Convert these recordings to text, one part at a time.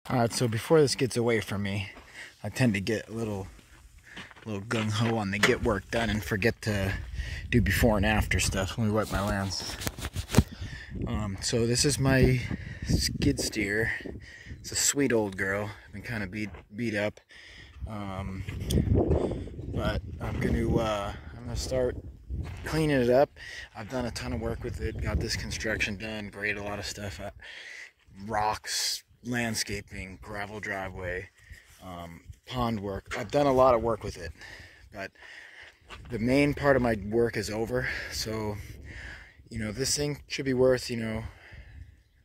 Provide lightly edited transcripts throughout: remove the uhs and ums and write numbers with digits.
Alright, so before this gets away from me, I tend to get a little gung-ho on the get work done and forget to do before and after stuff when we wipe my lands. So this is my skid steer. It's a sweet old girl. I've been kind of beat up, but I'm gonna start cleaning it up. I've done a ton of work with it. Got this construction done. Graded a lot of stuff. Rocks, landscaping, gravel driveway, pond work. I've done a lot of work with it, but the main part of my work is over. So, this thing should be worth,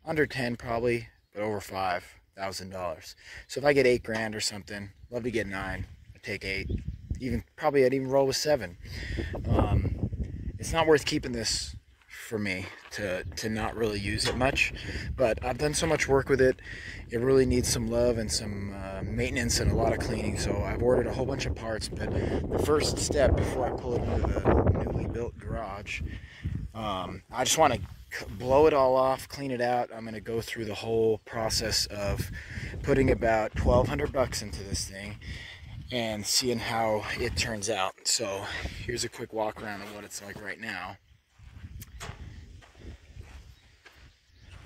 under 10 probably, but over $5,000. So if I get $8 or something, love to get 9. I take 8. I'd even roll with 7. It's not worth keeping this for me to not really use it much, but I've done so much work with it. It really needs some love and some maintenance and a lot of cleaning, so I've ordered a whole bunch of parts. But the first step before I pull it into the newly built garage, I just want to blow it all off, clean it out. I'm going to go through the whole process of putting about $1,200 into this thing and seeing how it turns out. So here's a quick walk around of what it's like right now.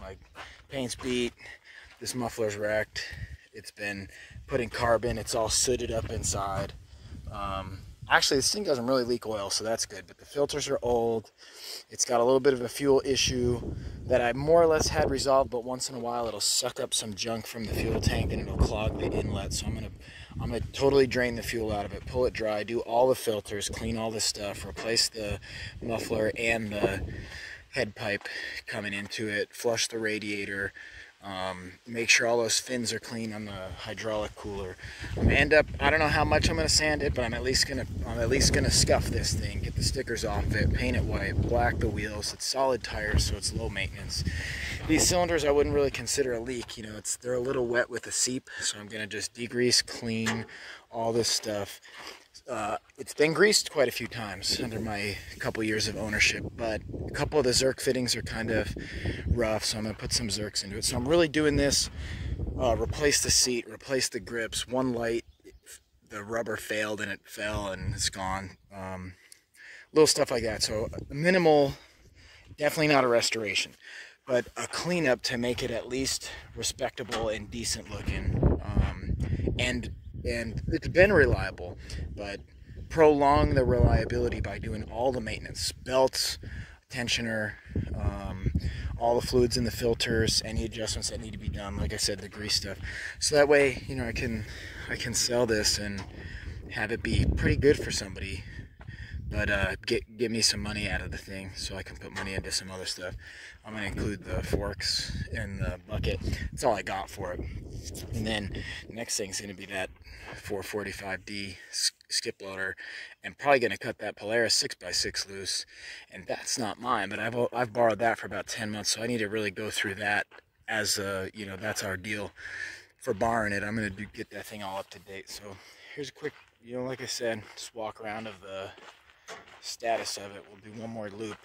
Like, paint's beat, this muffler's wrecked, it's been put in carbon, it's all sooted up inside. Actually, this thing doesn't really leak oil, so that's good, but the filters are old. It's got a little bit of a fuel issue that I more or less had resolved, but once in a while it'll suck up some junk from the fuel tank and it'll clog the inlet. So I'm gonna totally drain the fuel out of it, pull it dry, do all the filters, clean all this stuff, replace the muffler and the head pipe coming into it, flush the radiator, make sure all those fins are clean on the hydraulic cooler. I'm gonna end up, I don't know how much I'm gonna sand it, but I'm at least gonna scuff this thing, get the stickers off it, paint it white, black the wheels. It's solid tires, so it's low maintenance. These cylinders I wouldn't really consider a leak. They're a little wet with the seep, so I'm gonna just degrease, clean all this stuff. It's been greased quite a few times under my couple years of ownership, but a couple of the Zerk fittings are kind of rough, so I'm going to put some Zerks into it. So I'm really doing this, replace the seat, replace the grips. One light, the rubber failed and it fell and it's gone. Little stuff like that. So minimal, definitely not a restoration, but a cleanup to make it at least respectable and decent looking. And it's been reliable, but prolong the reliability by doing all the maintenance, belts, tensioner, all the fluids in the filters, any adjustments that need to be done, like I said, the grease stuff. So that way, I can sell this and have it be pretty good for somebody, but get me some money out of the thing so I can put money into some other stuff. I'm going to include the forks and the bucket. That's all I got for it. And then the next thing's going to be that 445D skip loader. I'm probably going to cut that Polaris 6x6 loose. And that's not mine, but I've borrowed that for about 10 months, so I need to really go through that as that's our deal for borrowing it. I'm going to get that thing all up to date. So here's a quick, like I said, just walk around of the status of it. We'll do one more loop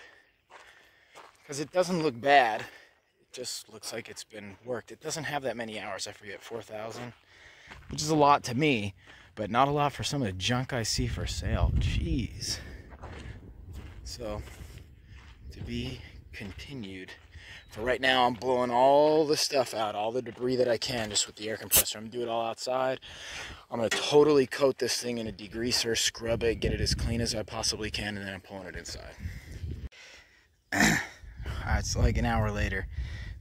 because it doesn't look bad. It just looks like it's been worked. It doesn't have that many hours. I forget, 4,000, which is a lot to me, but not a lot for some of the junk I see for sale. Jeez. So to be continued. For right now, I'm blowing all the stuff out, all the debris that I can, just with the air compressor. I'm gonna do it all outside. I'm gonna totally coat this thing in a degreaser, scrub it, get it as clean as I possibly can, and then I'm pulling it inside. It's like an hour later.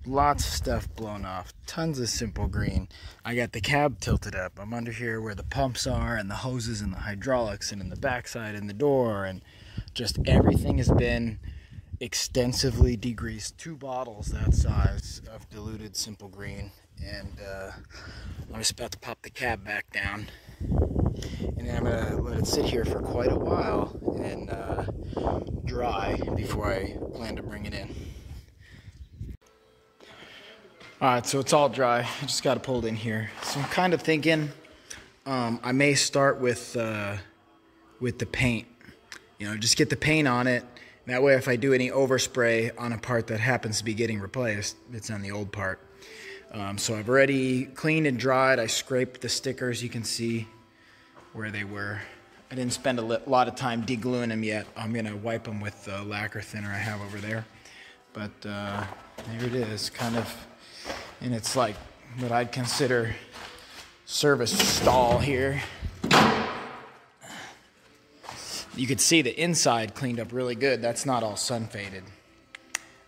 Lots of stuff blown off, tons of simple green. I got the cab tilted up. I'm under here where the pumps are and the hoses and the hydraulics and in the backside and the door, and just everything has been extensively degreased. 2 bottles that size of diluted simple green, and I'm just about to pop the cab back down, and then I'm gonna let it sit here for quite a while and dry before I plan to bring it in. Alright, so it's all dry. I just got to pull it in here. So I'm kind of thinking I may start with the paint. Just get the paint on it. That way if I do any overspray on a part that happens to be getting replaced, it's on the old part, So I've already cleaned and dried. I scraped the stickers. You can see where they were. I didn't spend a lot of time degluing them yet. I'm gonna wipe them with the lacquer thinner I have over there. But there it is, kind of, and it's like what I'd consider service stall here. You could see the inside cleaned up really good. That's not all sun faded,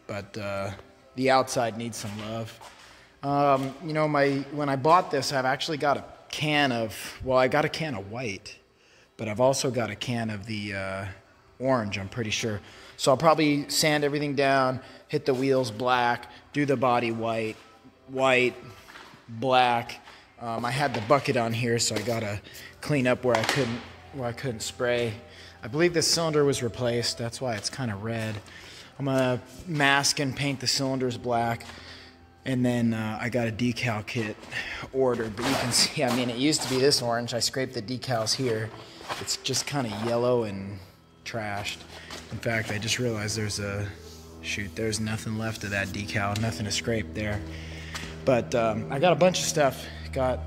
but the outside needs some love. You know, when I bought this, I've actually got a can of, well, I got a can of white, but I've also got a can of the orange, I'm pretty sure. So I'll probably sand everything down, hit the wheels black, do the body white, black. I had the bucket on here, so I gotta clean up where I couldn't spray. I believe the cylinder was replaced. That's why it's kind of red. I'm gonna mask and paint the cylinders black, and then I got a decal kit ordered. But you can see, I mean, it used to be this orange. I scraped the decals here. It's just kind of yellow and trashed. In fact, I just realized there's nothing left of that decal, nothing to scrape there. But I got a bunch of stuff. Got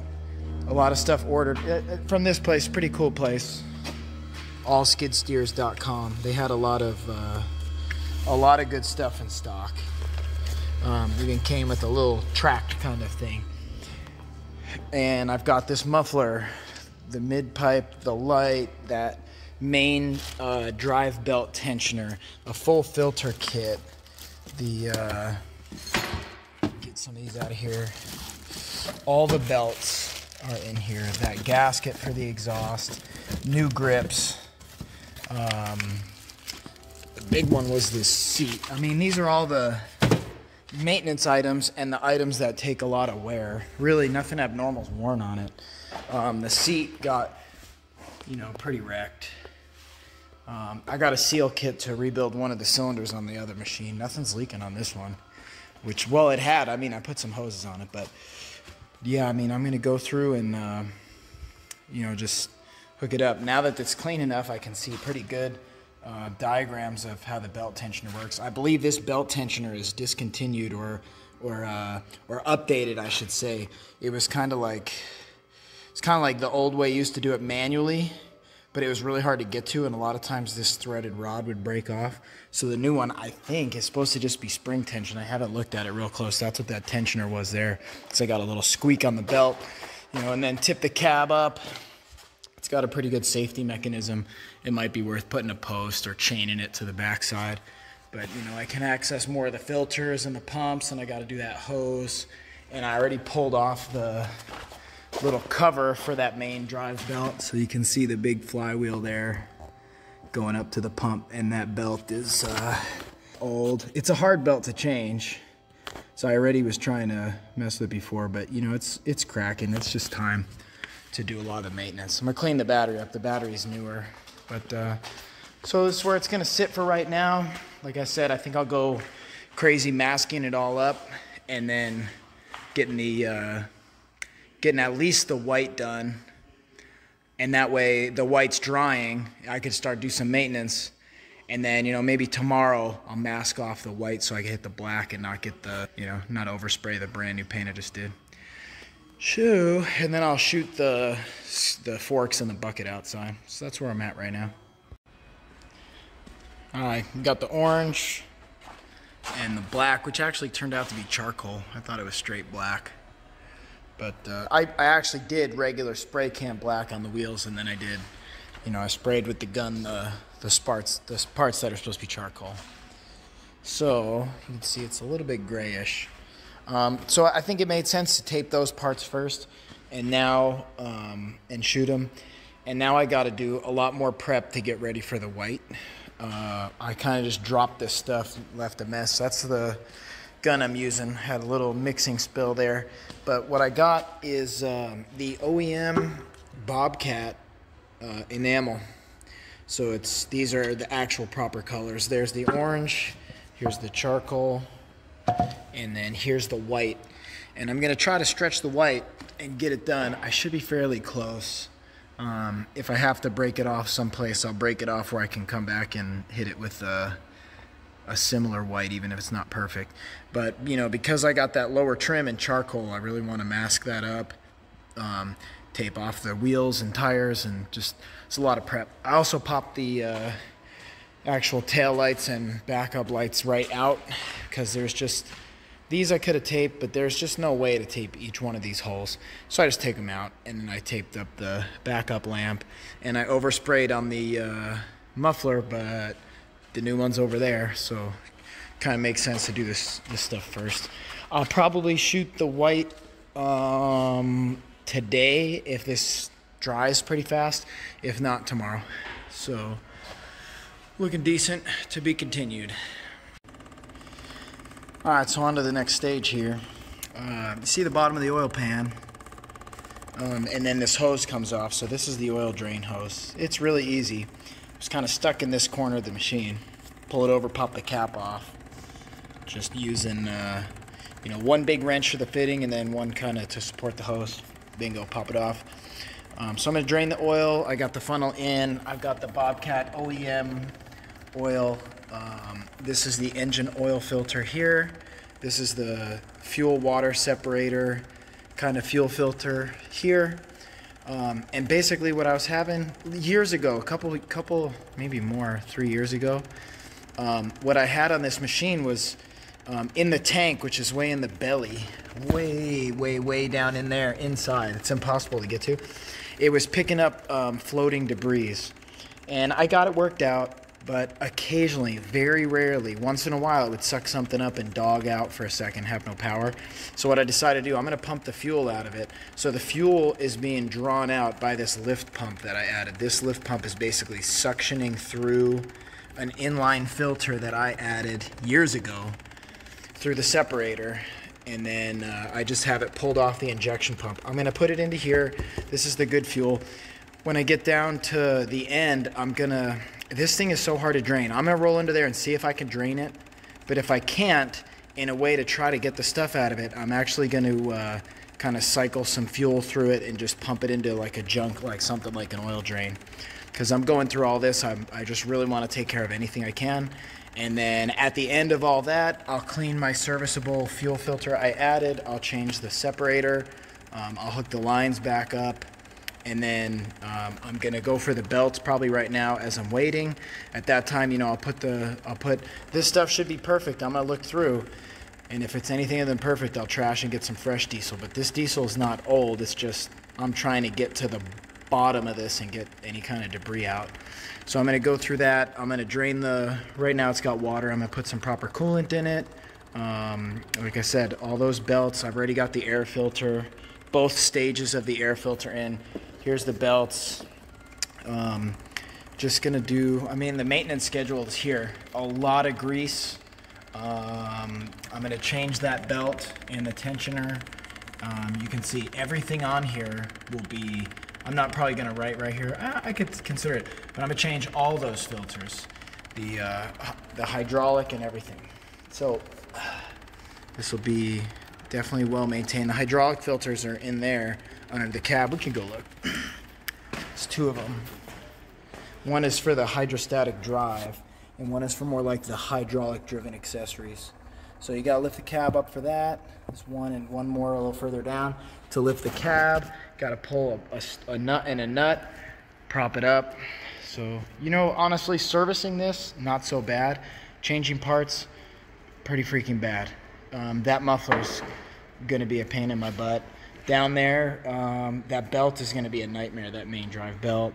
a lot of stuff ordered from this place, pretty cool place. allskidsteers.com. They had a lot of good stuff in stock. Even came with a little tracked kind of thing. And I've got this muffler, the mid pipe, the light, that main drive belt tensioner, a full filter kit, the get some of these out of here. All the belts are in here. That gasket for the exhaust, new grips. The big one was this seat. I mean, these are all the maintenance items and the items that take a lot of wear. Really, nothing abnormal is worn on it. The seat got, you know, pretty wrecked. I got a seal kit to rebuild one of the cylinders on the other machine. Nothing's leaking on this one, which, well, it had. I mean, I put some hoses on it, but yeah, I mean, I'm going to go through and, you know, just hook it up. Now that it's clean enough, I can see pretty good diagrams of how the belt tensioner works. I believe this belt tensioner is discontinued or updated, I should say. It was kind of like, it's kind of like the old way you used to do it manually, but it was really hard to get to, and a lot of times this threaded rod would break off. So the new one, I think, is supposed to just be spring tension. I haven't looked at it real close. That's what that tensioner was there. So I got a little squeak on the belt, you know, and then tip the cab up. It's got a pretty good safety mechanism. It might be worth putting a post or chaining it to the backside. But, you know, I can access more of the filters and the pumps, and I got to do that hose. And I already pulled off the little cover for that main drive belt, so you can see the big flywheel there going up to the pump, and that belt is old. It's a hard belt to change, so I already was trying to mess with it before, but you know, it's cracking. It's just time to do a lot of maintenance. I'm gonna clean the battery up. The battery's newer, but so this is where it's gonna sit for right now. Like I said, I think I'll go crazy masking it all up, and then getting at least the white done, and that way the white's drying, I could start do some maintenance, and then, you know, maybe tomorrow I'll mask off the white so I can hit the black and not get the, you know, not overspray the brand new paint I just did. Shoo, and then I'll shoot the forks in the bucket outside. So that's where I'm at right now. All right, got the orange and the black, which actually turned out to be charcoal. I thought it was straight black. But I actually did regular spray can black on the wheels, and then I did, you know, I sprayed with the gun the parts that are supposed to be charcoal. So you can see it's a little bit grayish. So I think it made sense to tape those parts first, and now and shoot them. And now I got to do a lot more prep to get ready for the white. I kind of just dropped this stuff, left a mess. That's the gun I'm using. Had a little mixing spill there, but what I got is the OEM Bobcat enamel. So these are the actual proper colors. There's the orange, here's the charcoal, and then here's the white. And I'm gonna try to stretch the white and get it done. I should be fairly close. If I have to break it off someplace, I'll break it off where I can come back and hit it with a a similar white, even if it's not perfect. But, you know, because I got that lower trim and charcoal, I really want to mask that up, tape off the wheels and tires, and just, it's a lot of prep. I also popped the actual tail lights and backup lights right out, because there's just, these I could have taped, but there's just no way to tape each one of these holes. So I just take them out, and then I taped up the backup lamp, and I oversprayed on the muffler, but the new one's over there, so kind of makes sense to do this stuff first. I'll probably shoot the white today if this dries pretty fast, if not tomorrow. So looking decent, to be continued. All right, so on to the next stage here. You see the bottom of the oil pan, and then this hose comes off. So this is the oil drain hose. It's really easy. It's kind of stuck in this corner of the machine. Pull it over, pop the cap off. Just using, you know, one big wrench for the fitting, and then one kind of to support the hose. Bingo, pop it off. So I'm going to drain the oil. I got the funnel in. I've got the Bobcat OEM oil. This is the engine oil filter here. This is the fuel water separator kind of fuel filter here. And basically what I was having years ago, a couple maybe more, 3 years ago, what I had on this machine was in the tank, which is way in the belly, way down in there inside. It's impossible to get to. It was picking up floating debris, and I got it worked out. But occasionally, very rarely, once in a while, it would suck something up and dog out for a second, have no power. So what I decided to do, I'm going to pump the fuel out of it. So the fuel is being drawn out by this lift pump that I added. This lift pump is basically suctioning through an inline filter that I added years ago through the separator. And then I just have it pulled off the injection pump. I'm going to put it into here. This is the good fuel. When I get down to the end, this thing is so hard to drain. I'm going to roll into there and see if I can drain it. But if I can't, in a way to try to get the stuff out of it, I'm actually going to kind of cycle some fuel through it and just pump it into like a junk, like something like an oil drain. Because I'm going through all this, I just really want to take care of anything I can. And then at the end of all that, I'll clean my serviceable fuel filter I added. I'll change the separator. I'll hook the lines back up. And then I'm gonna go for the belts probably right now as I'm waiting. At that time, you know, I'll put this stuff should be perfect. I'm gonna look through, and if it's anything other than perfect, I'll trash and get some fresh diesel. But this diesel is not old. It's just I'm trying to get to the bottom of this and get any kind of debris out. So I'm gonna go through that. I'm gonna drain right now it's got water. I'm gonna put some proper coolant in it. Like I said, all those belts, I've already got the air filter, both stages of the air filter in. Here's the belts. Just gonna do, the maintenance schedule is here. A lot of grease. I'm gonna change that belt and the tensioner. You can see everything on here will be, I'm not probably gonna write right here. I could consider it, but I'm gonna change all those filters. The hydraulic and everything. So this will be definitely well maintained. The hydraulic filters are in there under the cab. We can go look. There's two of them. One is for the hydrostatic drive, and one is for more like the hydraulic driven accessories. So you gotta lift the cab up for that. There's one and one more a little further down. To lift the cab, gotta pull a nut and a nut, prop it up. So, you know, honestly, servicing this, not so bad. Changing parts, pretty freaking bad. That muffler's gonna be a pain in my butt. Down there, that belt is gonna be a nightmare, that main drive belt.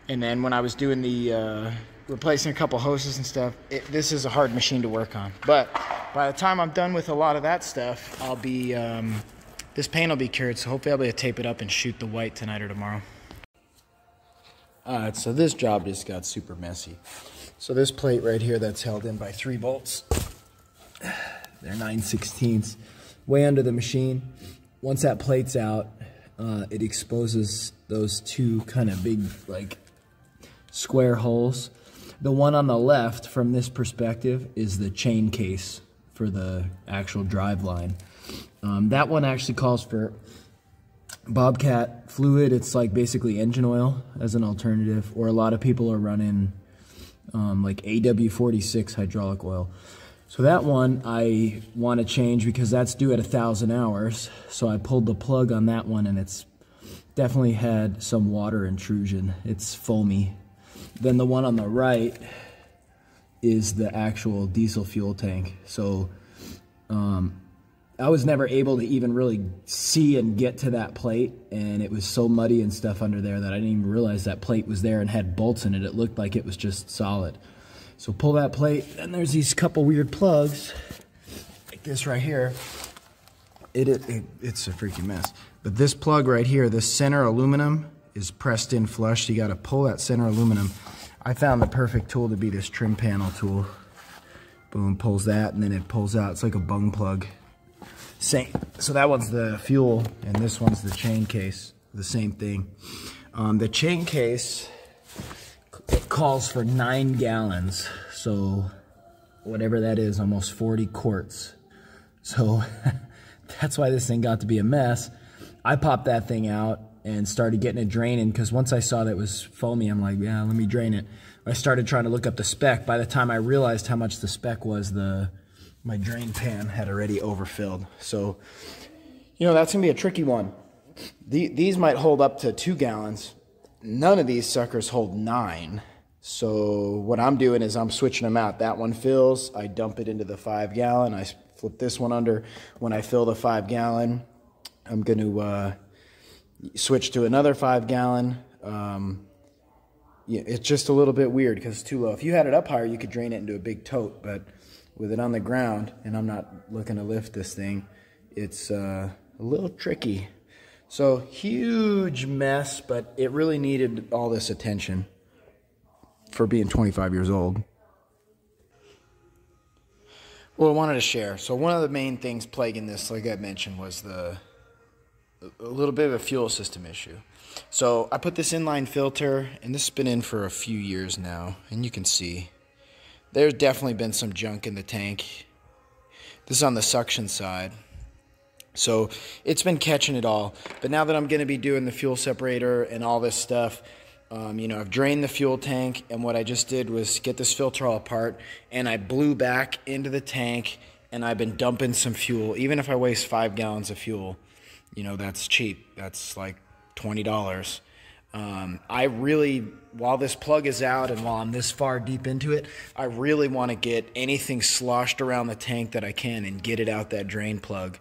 And then when I was doing the, replacing a couple hoses and stuff, this is a hard machine to work on. But by the time I'm done with a lot of that stuff, I'll be, this paint will be cured, so hopefully I'll be able to tape it up and shoot the white tonight or tomorrow. Alright, so this job just got super messy. So this plate right here that's held in by 3 bolts, they're 9/16, way under the machine. Once that plate's out, it exposes those two kind of big, like, square holes. The one on the left, from this perspective, is the chain case for the actual drive line. That one actually calls for Bobcat fluid. It's like basically engine oil as an alternative, or a lot of people are running like AW46 hydraulic oil. So that one I want to change because that's due at 1,000 hours. So I pulled the plug on that one and it's definitely had some water intrusion. It's foamy. Then the one on the right is the actual diesel fuel tank. So I was never able to even really see and get to that plate, and it was so muddy and stuff under there that I didn't even realize that plate was there and had bolts in it. It looked like it was just solid. So pull that plate, and there's these couple weird plugs, like this right here. It's a freaking mess. But this plug right here, this center aluminum is pressed in flush. So you gotta pull that center aluminum. I found the perfect tool to be this trim panel tool. Boom, pulls that, and then it pulls out. It's like a bung plug. Same. So that one's the fuel, and this one's the chain case. The same thing. The chain case, it calls for 9 gallons. So whatever that is, almost 40 quarts. So that's why this thing got to be a mess. I popped that thing out and started getting it draining, because once I saw that it was foamy, I'm like, yeah, let me drain it. I started trying to look up the spec. By the time I realized how much the spec was, my drain pan had already overfilled. So, you know, that's gonna be a tricky one. These might hold up to 2 gallons. None of these suckers hold 9. So what I'm doing is I'm switching them out. That one fills, I dump it into the 5 gallon. I flip this one under. When I fill the 5 gallon, I'm gonna switch to another 5 gallon. Yeah, it's just a little bit weird because it's too low. If you had it up higher, you could drain it into a big tote, but with it on the ground, and I'm not looking to lift this thing, it's a little tricky. So huge mess, but it really needed all this attention for being 25 years old. Well, I wanted to share. So one of the main things plaguing this, like I mentioned, was a little bit of a fuel system issue. So I put this inline filter, and this has been in for a few years now, and you can see there's definitely been some junk in the tank. This is on the suction side. So it's been catching it all. But now that I'm going to be doing the fuel separator and all this stuff, you know, I've drained the fuel tank, and what I just did was get this filter all apart, and I blew back into the tank, and I've been dumping some fuel. Even if I waste 5 gallons of fuel, you know, that's cheap. That's like $20. I really, while this plug is out and while I'm this far deep into it, I really want to get anything sloshed around the tank that I can and get it out that drain plug.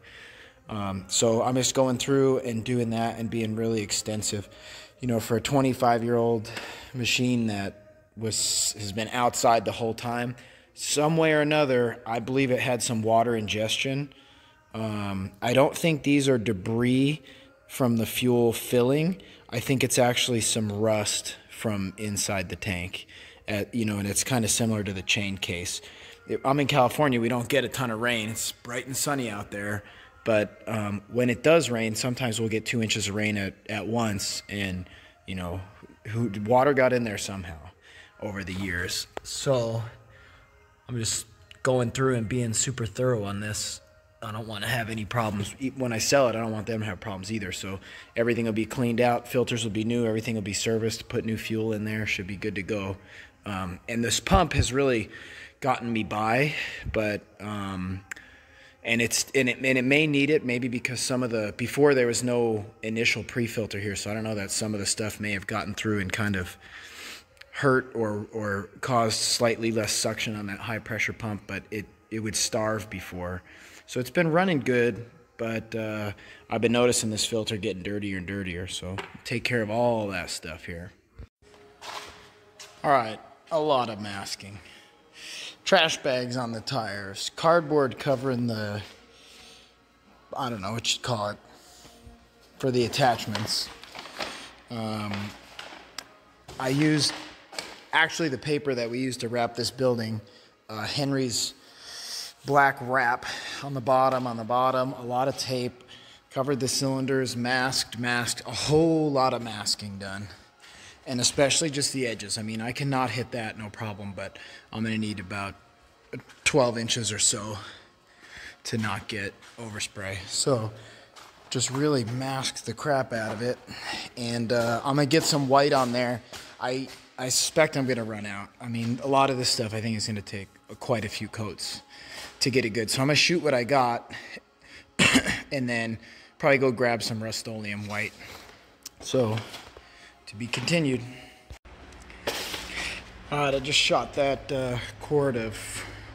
So I'm just going through and doing that and being really extensive. You know, for a 25-year-old machine that has been outside the whole time, some way or another, I believe it had some water ingestion. I don't think these are debris from the fuel filling. I think it's actually some rust from inside the tank. You know, and it's kind of similar to the chain case. I'm in California. We don't get a ton of rain. It's bright and sunny out there. But when it does rain, sometimes we'll get 2 inches of rain at once. And, you know, water got in there somehow over the years. So I'm just going through and being super thorough on this. I don't want to have any problems. When I sell it, I don't want them to have problems either. So everything will be cleaned out. Filters will be new. Everything will be serviced. Put new fuel in there. Should be good to go. And this pump has really gotten me by. But and it may need it, maybe because some of the, before there was no initial pre-filter here. So I don't know, that some of the stuff may have gotten through and kind of hurt or caused slightly less suction on that high pressure pump. But it would starve before. So it's been running good, but I've been noticing this filter getting dirtier and dirtier, so take care of all that stuff here. All right, a lot of masking. Trash bags on the tires, cardboard covering the, I don't know what you'd call it, for the attachments. I used, actually the paper that we used to wrap this building, Henry's black wrap on the bottom, a lot of tape, covered the cylinders, masked, a whole lot of masking done. And especially just the edges. I mean, I cannot hit that, no problem, but I'm gonna need about 12 inches or so to not get overspray. So just really masked the crap out of it. And I'm gonna get some white on there. I I suspect I'm going to run out. I mean, a lot of this stuff I think is going to take quite a few coats to get it good. So I'm going to shoot what I got and then probably go grab some Rust-Oleum white. So, to be continued. Alright, I just shot that quart of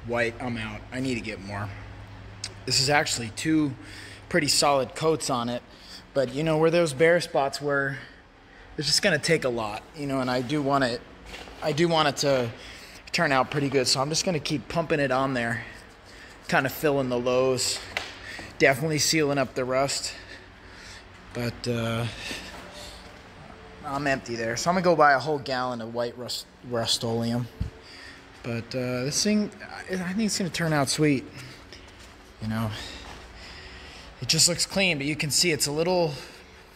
white. I'm out. I need to get more. This is actually 2 pretty solid coats on it. But, you know, where those bare spots where it's just going to take a lot, you know, and I do want it to turn out pretty good. So I'm just going to keep pumping it on there, kind of filling the lows, definitely sealing up the rust. But I'm empty there. So I'm going to go buy a whole gallon of white Rust-Oleum. But this thing, I think it's going to turn out sweet. You know, it just looks clean, but you can see it's a little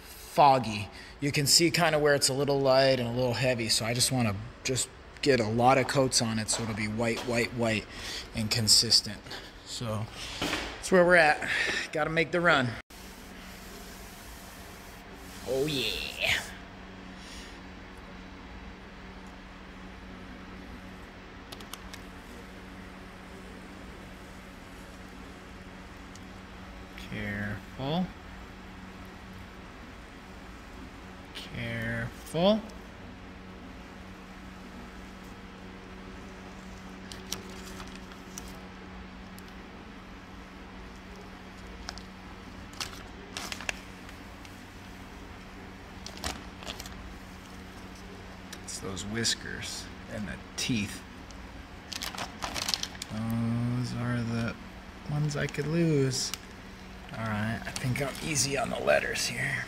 foggy. You can see kind of where it's a little light and a little heavy. So I just want to just get a lot of coats on it so it'll be white, white, white, and consistent. So that's where we're at. Got to make the run. Oh yeah. Careful. Careful. It's those whiskers and the teeth. Those are the ones I could lose. Alright, I think I'm easy on the letters here.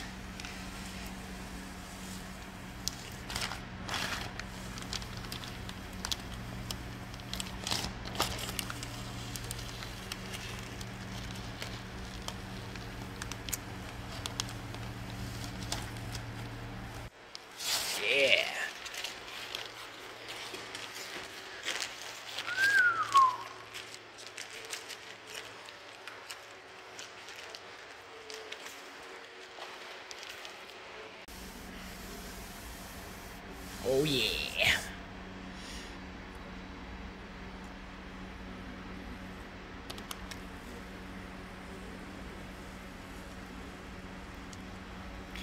Yeah. Oh yeah.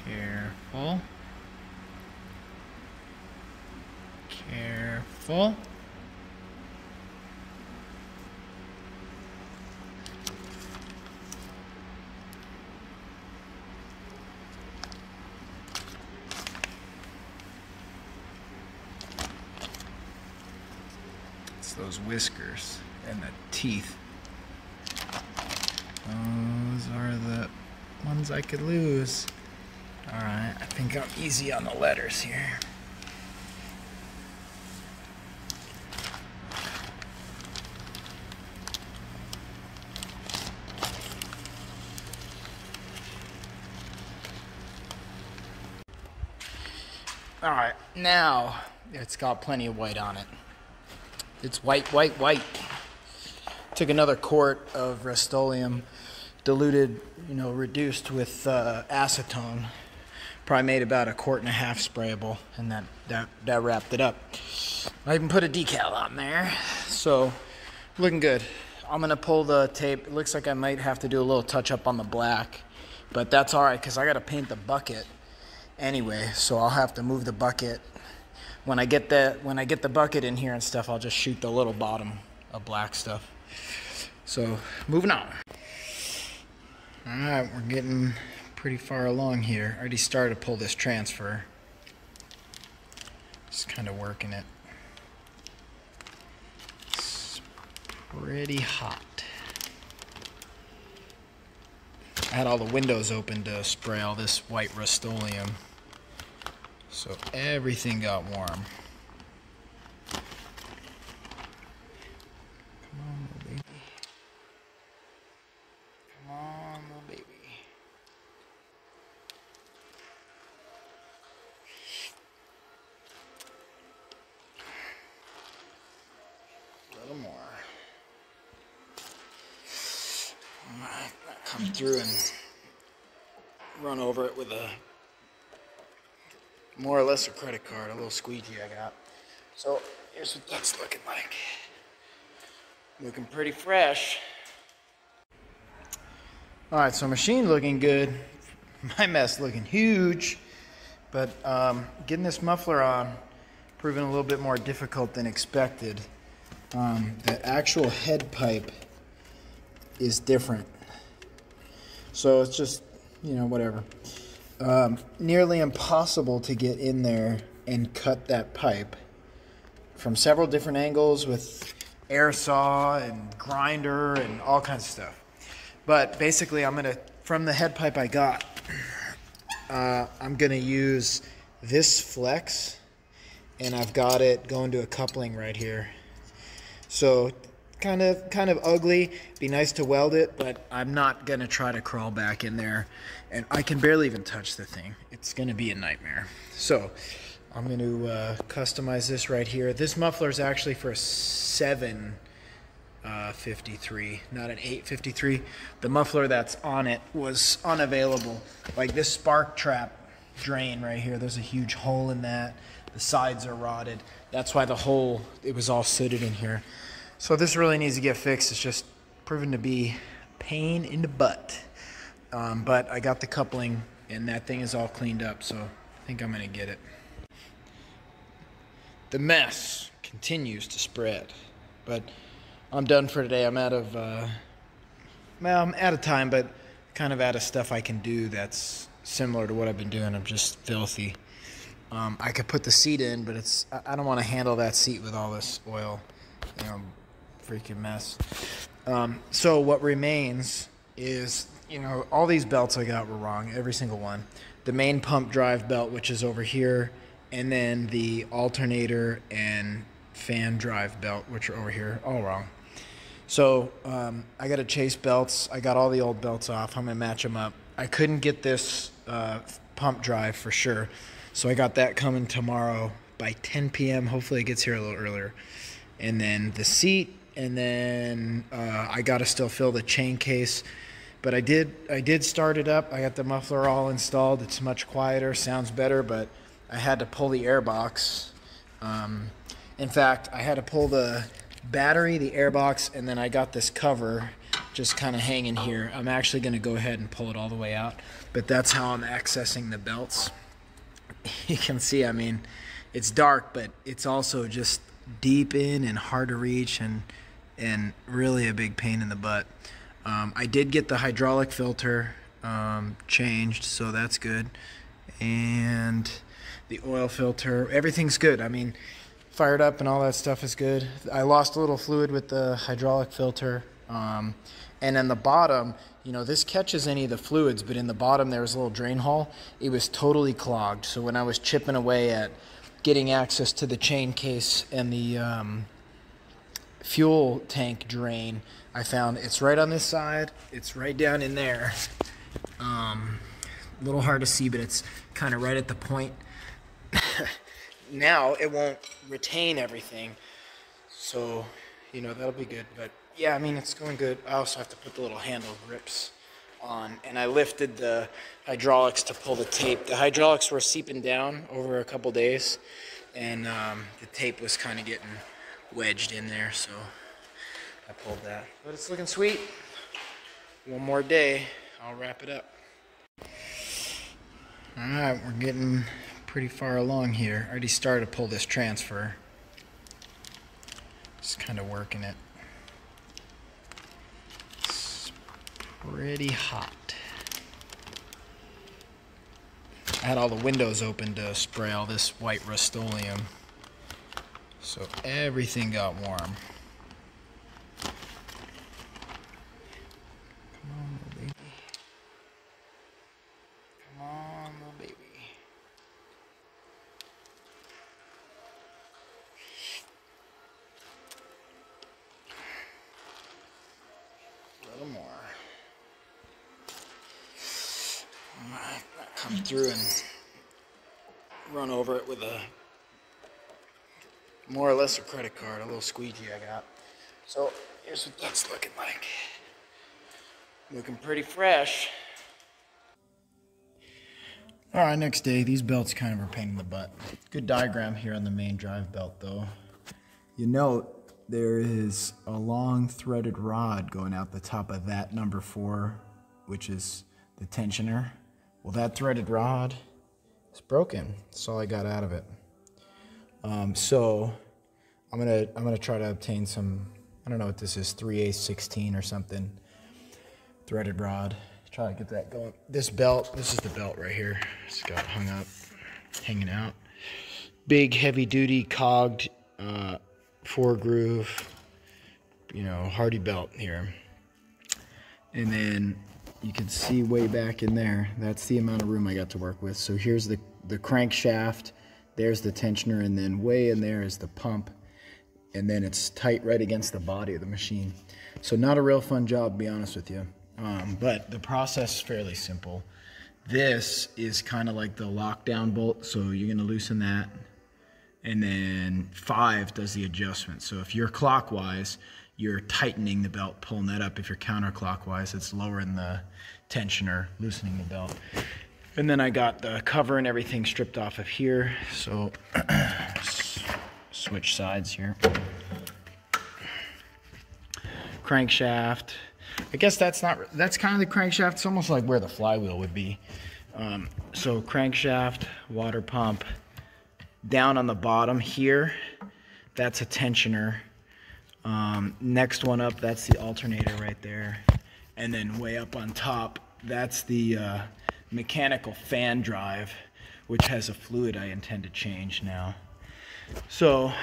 Careful. Careful. It's those whiskers and the teeth. Those are the ones I could lose. Alright, I think I'm easy on the letters here. Alright, now it's got plenty of white on it. It's white, white, white. Took another quart of Rust-Oleum, diluted, you know, reduced with acetone. Probably made about 1.5 quarts sprayable, and that wrapped it up. I even put a decal on there, so looking good. I'm gonna pull the tape. It looks like I might have to do a little touch up on the black, but that's all right because I gotta paint the bucket anyway. So I'll have to move the bucket when I get the bucket in here and stuff. I'll just shoot the little bottom of black stuff. So moving on. All right, we're getting pretty far along here. I already started to pull this transfer. Just kind of working it. It's pretty hot. I had all the windows open to spray all this white Rust-Oleum, so everything got warm. Come on, little baby. Come on, little baby. A little more. Alright, come through and run over it with a more or less a credit card, a little squeegee I got. So here's what that's looking like. Looking pretty fresh. All right, so machine looking good. My mess looking huge. But getting this muffler on, proving a little bit more difficult than expected. The actual head pipe is different. So it's just, you know, whatever. Nearly impossible to get in there and cut that pipe from several different angles with air saw and grinder and all kinds of stuff. But basically, from the head pipe I got, I'm gonna use this flex, and I've got it going to a coupling right here. So kind of ugly. Be nice to weld it, but I'm not gonna try to crawl back in there, and I can barely even touch the thing. It's gonna be a nightmare. So I'm going to customize this right here. This muffler is actually for a 753, not an 853. The muffler that's on it was unavailable. Like this spark trap drain right here, there's a huge hole in that. The sides are rotted. That's why it was all sooted in here. So this really needs to get fixed. It's just proven to be a pain in the butt. But I got the coupling, and that thing is all cleaned up, so I think I'm going to get it. The mess continues to spread, but I'm done for today. I'm out of, I'm out of time, but kind of out of stuff I can do that's similar to what I've been doing. I'm just filthy. I could put the seat in, but I don't want to handle that seat with all this oil, you know, freaking mess. So what remains is, you know, all these belts I got were wrong, every single one. The main pump drive belt, which is over here, and then the alternator and fan drive belt, which are over here, all wrong. So I got to chase belts. I got all the old belts off. I'm going to match them up. I couldn't get this pump drive for sure, so I got that coming tomorrow by 10 p.m. Hopefully it gets here a little earlier. And then the seat, and then I got to still fill the chain case. But I did start it up. I got the muffler all installed. It's much quieter, sounds better, but I had to pull the air box. In fact, I had to pull the battery, the air box, and then I got this cover just kind of hanging here. I'm actually going to go ahead and pull it all the way out, but that's how I'm accessing the belts. You can see, I mean, it's dark, but it's also just deep in and hard to reach, and really a big pain in the butt. I did get the hydraulic filter changed, so that's good. And the oil filter, everything's good. I mean, fired up and all that stuff is good. I lost a little fluid with the hydraulic filter. And then the bottom, you know, this catches any of the fluids, but in the bottom there was a little drain hole. It was totally clogged. So when I was chipping away at getting access to the chain case and the fuel tank drain, I found it's right on this side. It's right down in there. A little hard to see, but it's kind of right at the point. Now it won't retain everything, so you know that'll be good. But yeah, I mean, it's going good. I also have to put the little handle grips on, and I lifted the hydraulics to pull the tape. The hydraulics were seeping down over a couple days, and the tape was kind of getting wedged in there, so I pulled that. But it's looking sweet. One more day, I'll wrap it up. All right, we're getting pretty far along here. I already started to pull this transfer. Just kind of working it. It's pretty hot. I had all the windows open to spray all this white Rust-Oleum, so everything got warm. Come on, little baby. Come on, little baby. A little more. Alright, come through and run over it with a more or less a credit card, a little squeegee I got. So here's what that's looking like. Looking pretty fresh. All right, next day. These belts kind of are a pain in the butt. Good diagram here on the main drive belt, though. You note there is a long threaded rod going out the top of that number 4, which is the tensioner. Well, that threaded rod is broken. That's all I got out of it. So I'm gonna try to obtain some, I don't know what this is, 3/8/16 or something, threaded rod. Try to get that going. This belt, this is the belt right here. It's got hung up, hanging out. Big, heavy-duty, cogged, 4-groove, you know, Hardy belt here. And then you can see way back in there, that's the amount of room I got to work with. So here's the crankshaft, there's the tensioner, and then way in there is the pump. And then it's tight right against the body of the machine. So not a real fun job, to be honest with you. But the process is fairly simple. This is kind of like the lockdown bolt, so you're gonna loosen that. And then 5 does the adjustment. So if you're clockwise, you're tightening the belt, pulling that up. If you're counterclockwise, it's lowering the tensioner, loosening the belt. And then I got the cover and everything stripped off of here. So switch sides here. Crankshaft. I guess that's kind of the crankshaft. It's almost like where the flywheel would be. So crankshaft, water pump. Down on the bottom here, that's a tensioner. Next one up, that's the alternator right there. And then way up on top, that's the mechanical fan drive, which has a fluid I intend to change now. So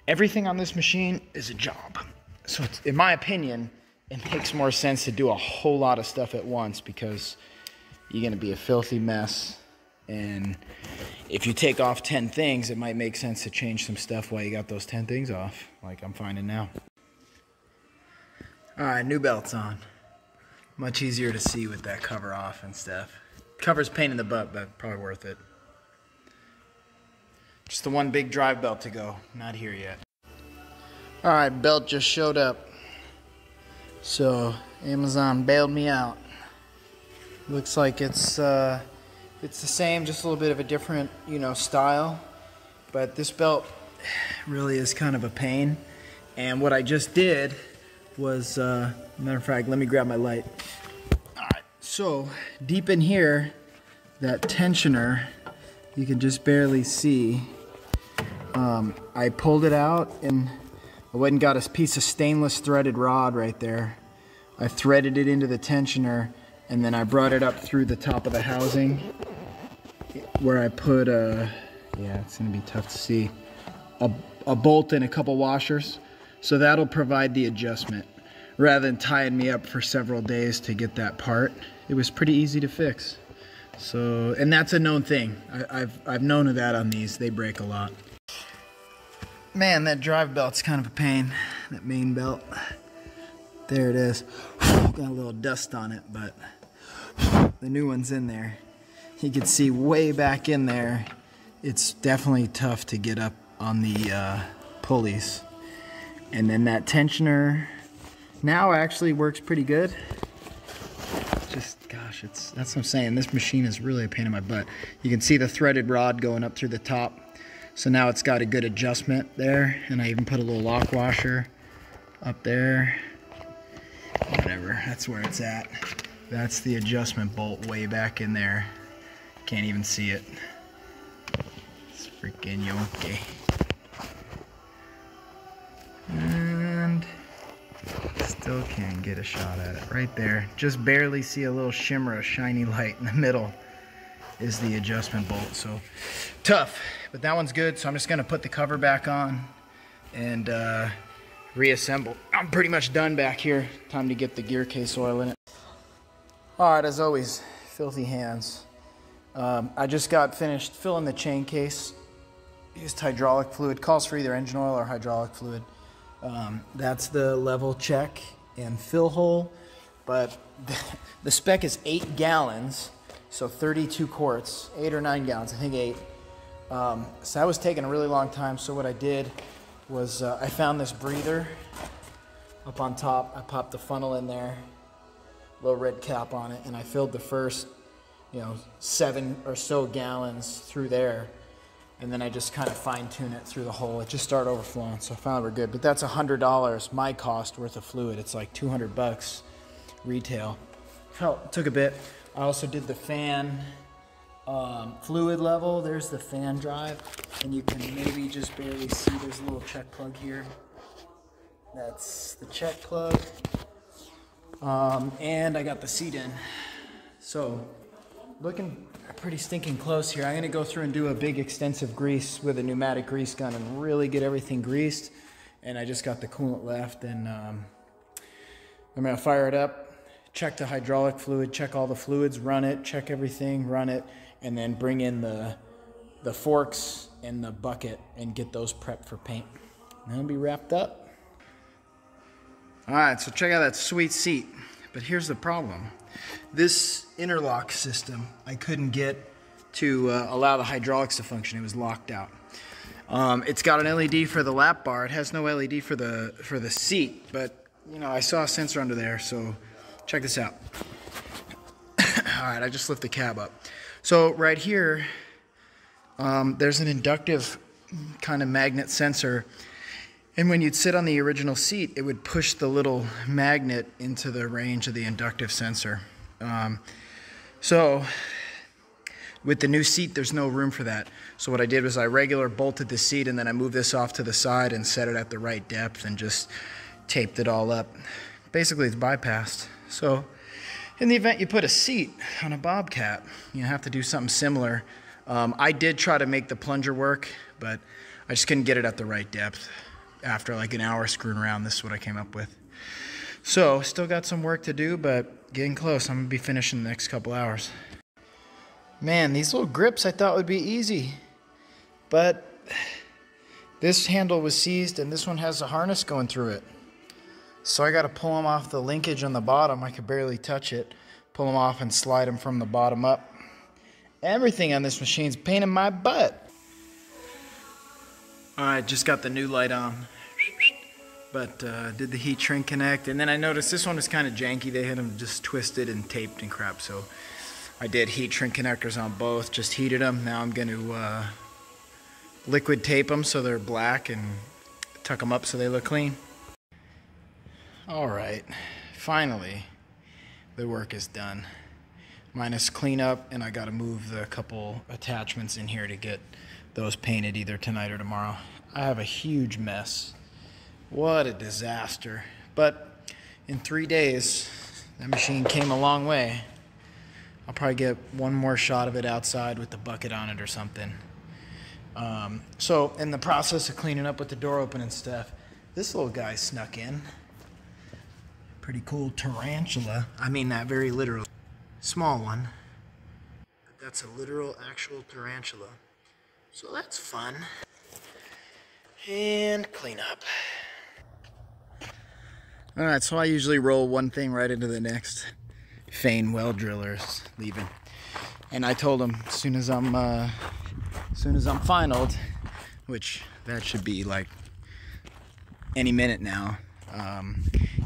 everything on this machine is a job. So in my opinion, it makes more sense to do a whole lot of stuff at once because you're gonna be a filthy mess. And if you take off 10 things, it might make sense to change some stuff while you got those 10 things off, like I'm finding now. All right, new belt's on. Much easier to see with that cover off and stuff. Cover's pain in the butt, but probably worth it. Just the one big drive belt to go, not here yet. All right, belt just showed up. So Amazon bailed me out. Looks like it's the same, just a little bit of a different, you know, style. But this belt really is kind of a pain. And what I just did was, matter of fact, let me grab my light. All right, so deep in here, that tensioner, you can just barely see. I pulled it out and I went and got a piece of stainless threaded rod right there. I threaded it into the tensioner and then I brought it up through the top of the housing where I put yeah, it's gonna be tough to see, a bolt and a couple washers. So that'll provide the adjustment. Rather than tying me up for several days to get that part, it was pretty easy to fix. So, and that's a known thing. I've known of that on these. They break a lot. Man, that drive belt's kind of a pain. That main belt. There it is. Got a little dust on it, but the new one's in there. You can see way back in there. It's definitely tough to get up on the pulleys. And then that tensioner now actually works pretty good. Just, gosh, that's what I'm saying. This machine is really a pain in my butt. You can see the threaded rod going up through the top. So now it's got a good adjustment there. And I even put a little lock washer up there. Whatever, that's where it's at. That's the adjustment bolt way back in there. Can't even see it. It's freaking yonky. And still can't get a shot at it. Right there, just barely see a little shimmer of shiny light in the middle is the adjustment bolt. So tough, but that one's good. So I'm just gonna put the cover back on and reassemble. I'm pretty much done back here. Time to get the gear case oil in it. All right, as always, filthy hands. I just got finished filling the chain case. Used hydraulic fluid. Calls for either engine oil or hydraulic fluid. That's the level check and fill hole. But the spec is 8 gallons, so 32 quarts, 8 or 9 gallons, I think 8. So that was taking a really long time. So what I did was I found this breather up on top. I popped the funnel in there, little red cap on it, and I filled the first 7 or so gallons through there. And then I just kind of fine tune it through the hole. It just started overflowing, so I found we're good. But that's $100 my cost worth of fluid. It's like $200 retail. Took a bit. I also did the fan fluid level. There's the fan drive, and you can maybe just barely see there's a little check plug here. That's the check plug. And I got the seat in. So looking pretty stinking close here. I'm going to go through and do a big extensive grease with a pneumatic grease gun and really get everything greased. And I just got the coolant left, and I'm going to fire it up, check the hydraulic fluid, check all the fluids, run it, check everything, run it, and then bring in the forks and the bucket and get those prepped for paint. And that'll be wrapped up. All right, so check out that sweet seat. But here's the problem. This interlock system, I couldn't get to allow the hydraulics to function. It was locked out. It's got an LED for the lap bar. It has no LED for the seat, but I saw a sensor under there, so check this out. All right, I just lift the cab up. So right here, there's an inductive kind of magnet sensor. And when you'd sit on the original seat, it would push the little magnet into the range of the inductive sensor. So with the new seat, there's no room for that. So what I did was I regular bolted the seat, and then I moved this off to the side and set it at the right depth and just taped it all up. Basically, it's bypassed. So in the event you put a seat on a Bobcat, you have to do something similar. I did try to make the plunger work, but I just couldn't get it at the right depth. After like an hour screwing around, this is what I came up with. So still got some work to do, but getting close. I'm gonna be finishing the next couple hours. Man, these little grips I thought would be easy, but this handle was seized and this one has a harness going through it. So I gotta pull them off the linkage on the bottom. I could barely touch it. Pull them off and slide them from the bottom up. Everything on this machine's a pain in my butt. Alright, just got the new light on, but did the heat shrink connect, and then I noticed this one was kind of janky. They had them just twisted and taped and crap, so I did heat shrink connectors on both, just heated them. Now I'm going to liquid tape them so they're black and tuck them up so they look clean. Alright, finally the work is done. Minus cleanup, and I got to move the couple attachments in here to get those painted either tonight or tomorrow. I have a huge mess. What a disaster. But in 3 days, that machine came a long way. I'll probably get one more shot of it outside with the bucket on it or something. So in the process of cleaning up with the door open and stuff, this little guy snuck in. Pretty cool tarantula. I mean that very literal. Small one. But that's a literal actual tarantula. So that's fun. And clean up. Alright, so I usually roll one thing right into the next. Fane well drillers leaving. And I told him as soon as I'm finaled, which that should be like any minute now,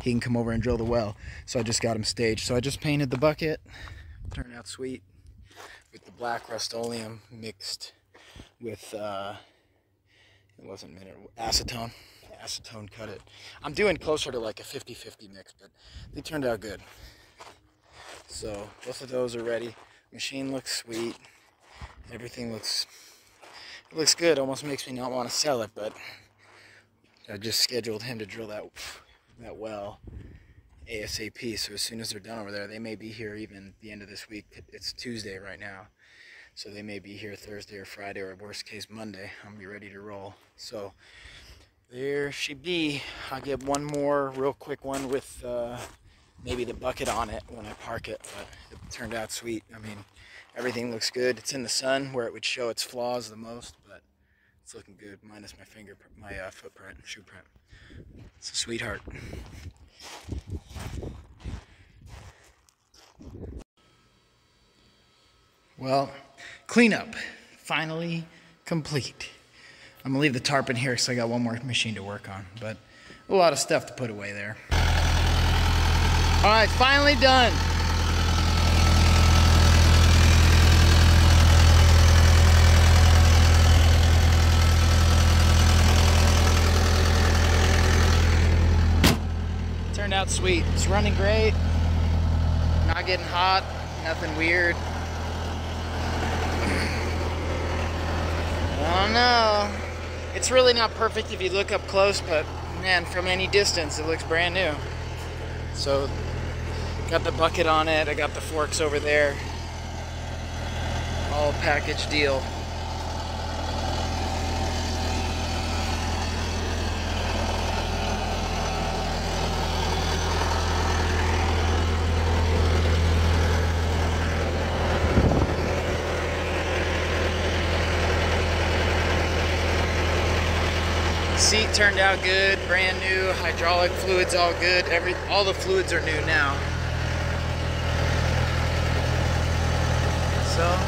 he can come over and drill the well. So I just got him staged. So I just painted the bucket. Turned out sweet with the black Rust-Oleum mixed with it wasn't acetone. Acetone cut it. I'm doing closer to like a 50-50 mix, but they turned out good. So both of those are ready. Machine looks sweet. Everything looks good. Almost makes me not want to sell it, but I just scheduled him to drill that well ASAP. So as soon as they're done over there, they may be here even the end of this week. It's Tuesday right now. So they may be here Thursday or Friday, or worst case Monday. I'm gonna be ready to roll. So there she be. I'll get one more real quick one with maybe the bucket on it when I park it, but it turned out sweet. I mean, everything looks good. It's in the sun where it would show its flaws the most, but it's looking good, minus my fingerprint, my footprint, shoe print. It's a sweetheart. Well, cleanup finally complete. I'm gonna leave the tarp in here because I got one more machine to work on, but a lot of stuff to put away there. All right, finally done. sweet. It's running great. Not getting hot, nothing weird. I don't know. It's really not perfect if you look up close, but man, from any distance, it looks brand new. So, got the bucket on it, I got the forks over there. All package deal. Seat turned out good, brand new, hydraulic fluids all good, all the fluids are new now. So,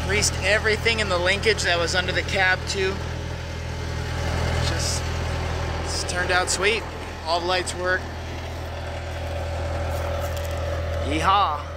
greased everything in the linkage that was under the cab too. Just turned out sweet. All the lights work. Yeehaw.